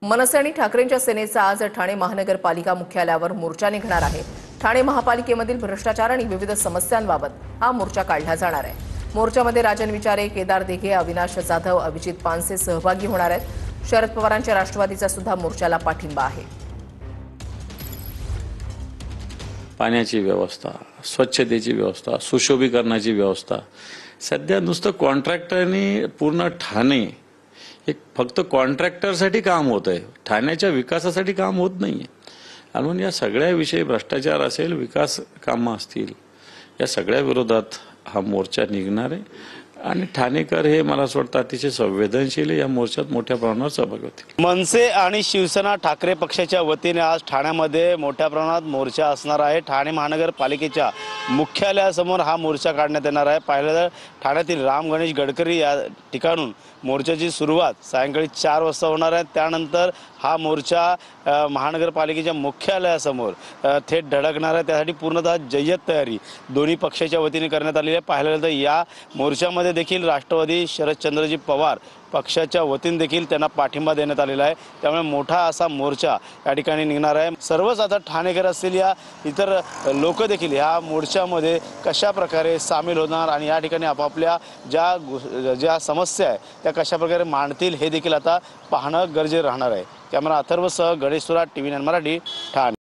मनसे आणि ठाकरेंच्या सेनेचा आज ठाणे महानगरपालिका मुख्यालयावर मोर्चा निघणार आहे। ठाणे महापालिकेमधील भ्रष्टाचार आणि विविध समस्यांबाबत हा मोर्चा काढला जाणार आहे। मोर्चामध्ये राजन विचारे, केदार दिघे, अविनाश जाधव, अभिजित पानसे सहभागी होणार आहेत। शरद पवारांच्या राष्ट्रवादीचा सुद्धा मोर्चाला पाठिंबा आहे। पाण्याची व्यवस्था, स्वच्छतेची व्यवस्था, सुशोभीकरणाची व्यवस्था, सध्या नुसतं कॉन्ट्रॅक्टरनी पूर्ण ठाणे एक फक्त कॉन्ट्रॅक्टरसाठी काम होत आहे, ठाण्याच्या विकासासाठी काम होत नाहीये। आणि म्हणून या सगळ्या विषयी भ्रष्टाचार असेल, विकास कामं असतील, या सगळ्या विरोधात हा मोर्चा निघणार आहे। आणि ठाणेकर हे मला असं वाटतं अतिशय संवेदनशील या मोर्चात मोठ्या प्रमाणावर सहभागी होतील। मनसे आणि शिवसेना ठाकरे पक्षाच्या वतीने आज ठाण्यामध्ये मोठ्या प्रमाणात मोर्चा असणार आहे। ठाणे महानगरपालिकेच्या मुख्यालयासमोर हा मोर्चा काढण्यात येणार आहे। पाहिलं तर ठाण्यातील राम गणेश गडकरी या ठिकाणून मोर्चाची सुरुवात सायंकाळी 4 वाजता होणार आहे। त्यानंतर हा मोर्चा महानगरपालिकेच्या मुख्यालयासमोर थेट धडकणार आहे। त्यासाठी पूर्णतः जय्यत तयारी दोन्ही पक्षाच्या वतीने करण्यात आलेली आहे। पाहिलं तर या मोर्चामध्ये देखील राष्ट्रवादी शरदचंद्रजी पवार पक्षाच्या वतीने देखील त्यांना पाठिंबा देण्यात आलेला आहे। त्यामुळे मोठा असा मोर्चा या ठिकाणी निघणार आहे। सर्वच आता ठाणेकर असतील या इतर लोक देखील या मोर्चामध्ये कशा प्रकारे सामील होणार आणि या ठिकाणी आपापल्या ज्या समस्या आहे त्या कशा प्रकारे मांडतील हे देखील आता पाहणं गरजेचं राहणार आहे। कॅमेरा अथर्वसह गणेश सुराट, TV9 मराठी, ठाणे।